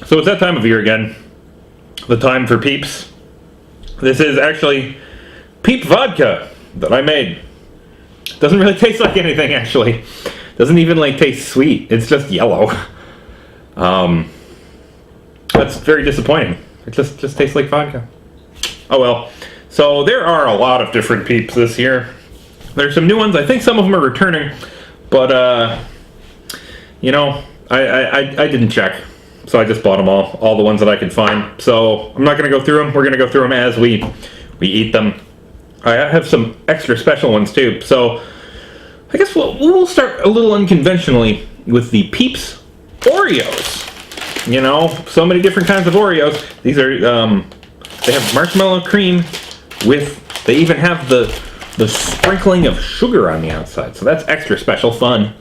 So it's that time of year again. The time for Peeps. This is actually Peep vodka that I made. Doesn't really taste like anything, actually. Doesn't even like taste sweet. It's just yellow. That's very disappointing. It just tastes like vodka. Oh well. So there are a lot of different Peeps this year. There's some new ones. I think some of them are returning, but you know, I didn't check, so I just bought them all the ones that I could find. So I'm not going to go through them. We're going to go through them as we eat them. I have some extra special ones too. So I guess we'll start a little unconventionally with the Peeps Oreos. You know, so many different kinds of Oreos. These are they have marshmallow cream with. They even have the sprinkling of sugar on the outside. So that's extra special fun.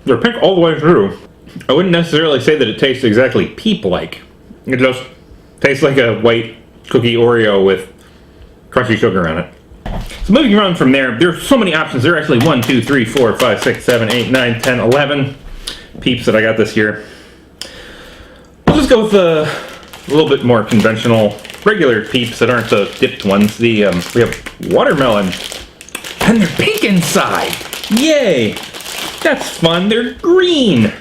They're pink all the way through. I wouldn't necessarily say that it tastes exactly Peep-like. It just tastes like a white cookie Oreo with crunchy sugar on it. So moving on from there, there's so many options. There are actually 1, 2, 3, 4, 5, 6, 7, 8, 9, 10, 11 Peeps that I got this year. We'll just go with a little bit more conventional, regular Peeps that aren't the dipped ones. We have watermelon, and they're pink inside. Yay! That's fun. They're green.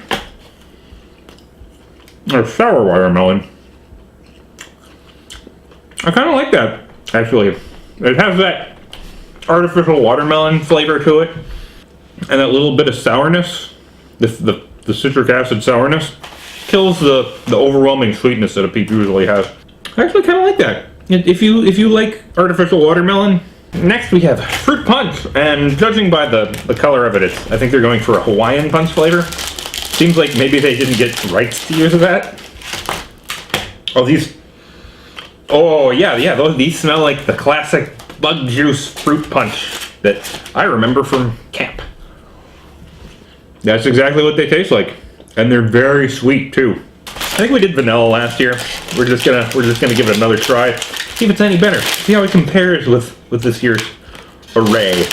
They're sour watermelon. I kind of like that, actually. It has that artificial watermelon flavor to it, and that little bit of sourness. The citric acid sourness kills the overwhelming sweetness that a Peep usually has. I actually kind of like that. If you like artificial watermelon. Next we have fruit punch, and judging by the color of it, I think they're going for a Hawaiian punch flavor. Seems like maybe they didn't get rights to use that. Oh, these. Oh yeah, these smell like the classic bug juice fruit punch that I remember from camp. That's exactly what they taste like, and they're very sweet too. I think we did vanilla last year. We're just gonna give it another try. See if it's any better. See how it compares with this year's array.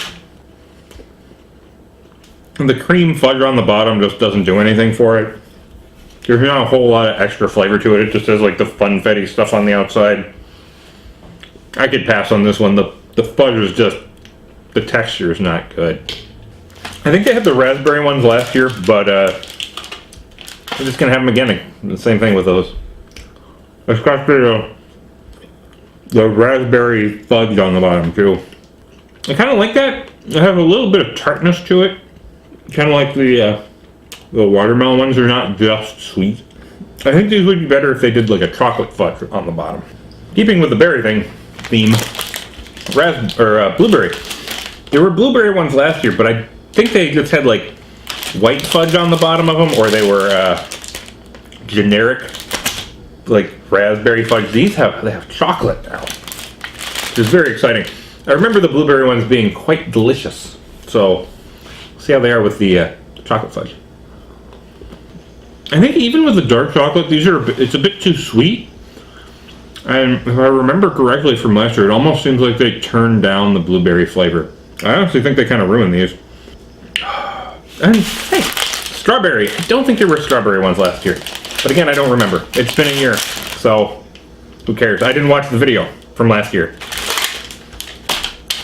And the cream fudge on the bottom just doesn't do anything for it. There's not a whole lot of extra flavor to it. It just has like the funfetti stuff on the outside. I could pass on this one. The fudge is just, the texture is not good. I think they had the raspberry ones last year, but we're just gonna have them again. The same thing with those. Especially the raspberry fudge on the bottom too. I kind of like that. It has a little bit of tartness to it. Kind of like the watermelon ones are not just sweet. I think these would be better if they did like a chocolate fudge on the bottom. Keeping with the berry theme, blueberry. There were blueberry ones last year, but I think they just had like white fudge on the bottom of them, or they were generic like raspberry fudge. They have chocolate now, which is very exciting. I remember the blueberry ones being quite delicious. So we'll see how they are with the chocolate fudge. I think even with the dark chocolate, it's a bit too sweet. And if I remember correctly from last year, it almost seems like they turned down the blueberry flavor. I honestly think they kind of ruined these. And hey, strawberry. I don't think there were strawberry ones last year. But again, I don't remember. It's been a year, so who cares? I didn't watch the video from last year.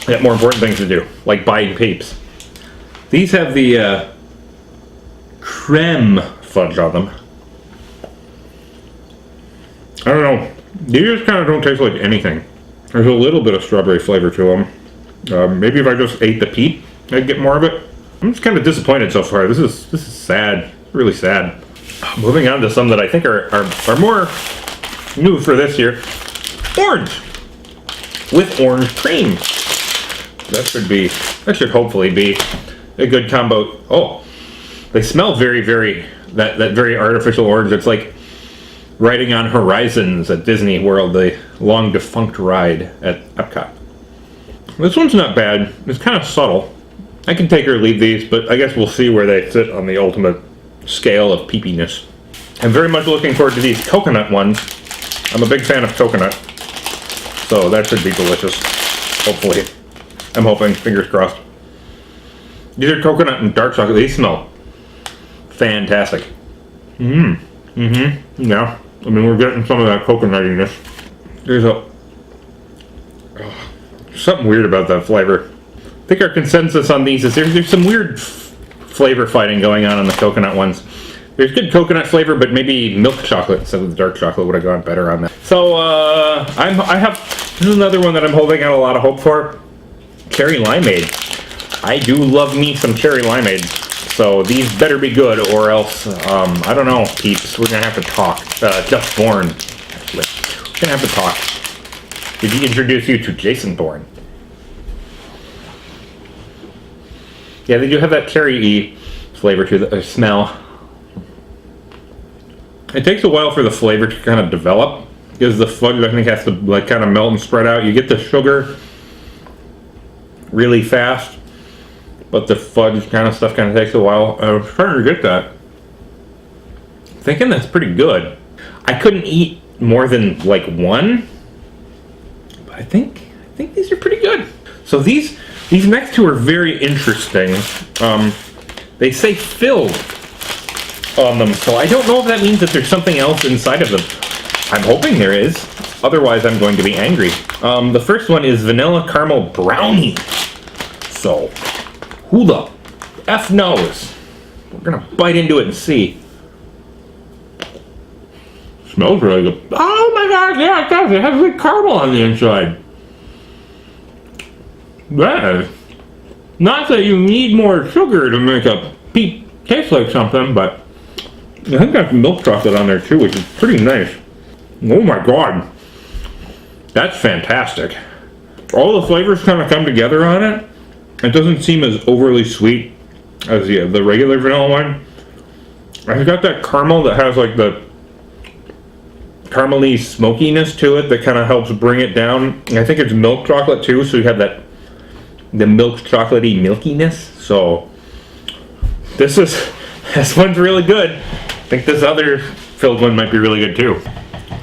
I got more important things to do, like buying Peeps. These have the creme fudge on them. I don't know. These just kind of don't taste like anything. There's a little bit of strawberry flavor to them. Maybe if I just ate the Peep, I'd get more of it. I'm just kind of disappointed so far. This is sad. Really sad. Moving on to some that I think are more new for this year. Orange. With orange cream. That should hopefully be a good combo. Oh, they smell very, very, that very artificial orange. It's like riding on Horizons at Disney World, the long defunct ride at Epcot. This one's not bad. It's kind of subtle. I can take or leave these, but I guess we'll see where they sit on the ultimate scale of peepiness. I'm very much looking forward to these coconut ones. I'm a big fan of coconut, so that should be delicious. Hopefully. I'm hoping, fingers crossed. These are coconut and dark chocolate. These smell fantastic. Yeah. I mean, we're getting some of that coconutiness. There's something weird about that flavor. I think our consensus on these is there's some weird flavor fighting going on the coconut ones. There's good coconut flavor, but maybe milk chocolate instead of the dark chocolate would have gone better on that. So this is another one that I'm holding out a lot of hope for. Cherry limeade. I do love me some cherry limeade. So these better be good, or else, I don't know, Peeps. We're gonna have to talk. Just Born, actually. We're gonna have to talk. Did he introduce you to Jason Bourne? Yeah, they do have that cherry-y flavor to the smell. It takes a while for the flavor to kind of develop, because the fudge, I think, has to like kind of melt and spread out. You get the sugar really fast, but the fudge kind of stuff kind of takes a while. I was trying to get that. Thinking that's pretty good. I couldn't eat more than like one, but I think these are pretty good. So these next two are very interesting. They say filled on them, so I don't know if that means that there's something else inside of them. I'm hoping there is. Otherwise, I'm going to be angry. The first one is vanilla caramel brownie. So, who the F knows? We're gonna bite into it and see. Smells really good. Oh my god, yeah, it does. It has like caramel on the inside. That is. Not that you need more sugar to make a Peep taste like something, but I think that's milk chocolate on there too, which is pretty nice. Oh my god. That's fantastic. All the flavors kind of come together on it. It doesn't seem as overly sweet as the regular vanilla one. I've got that caramel that has like the caramely smokiness to it that kind of helps bring it down. And I think it's milk chocolate too, so you have the milk chocolatey milkiness. So this one's really good. I think this other filled one might be really good too.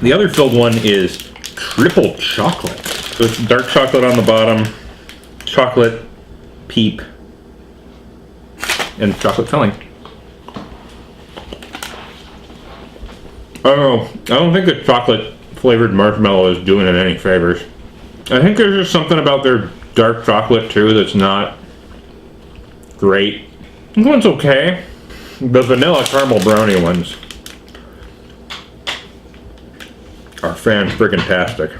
The other filled one is triple chocolate. So it's dark chocolate on the bottom, chocolate, Peep, and chocolate filling. I don't know. I don't think the chocolate flavored marshmallow is doing it any favors. I think there's just something about their dark chocolate too that's not great. This one's okay. The vanilla caramel brownie ones are fan-friggin-tastic.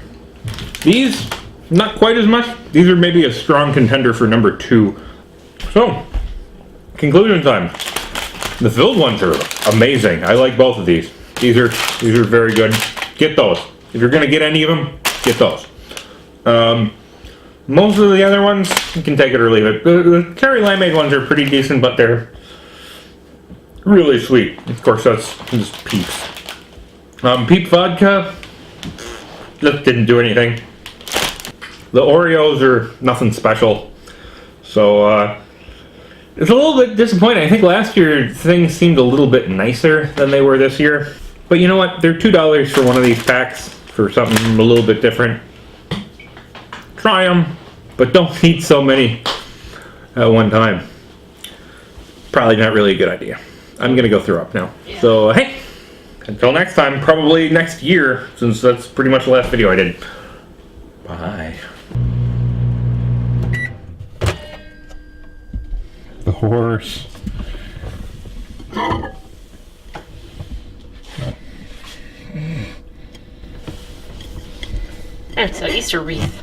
These, not quite as much. These are maybe a strong contender for number 2. So, conclusion time. The filled ones are amazing. I like both of these. These are very good. Get those. If you're gonna get any of them, get those. Most of the other ones, you can take it or leave it. The cherry limeade ones are pretty decent, but they're really sweet. Of course, that's just Peeps. Peep vodka just didn't do anything. The Oreos are nothing special. So, it's a little bit disappointing. I think last year things seemed a little bit nicer than they were this year. But you know what? They're $2 for one of these packs for something a little bit different. Try them, but don't eat so many at one time. Probably not really a good idea. I'm gonna go throw up now. Yeah. So, hey, until next time, probably next year, since that's pretty much the last video I did. Bye. The horse. It's an Easter wreath.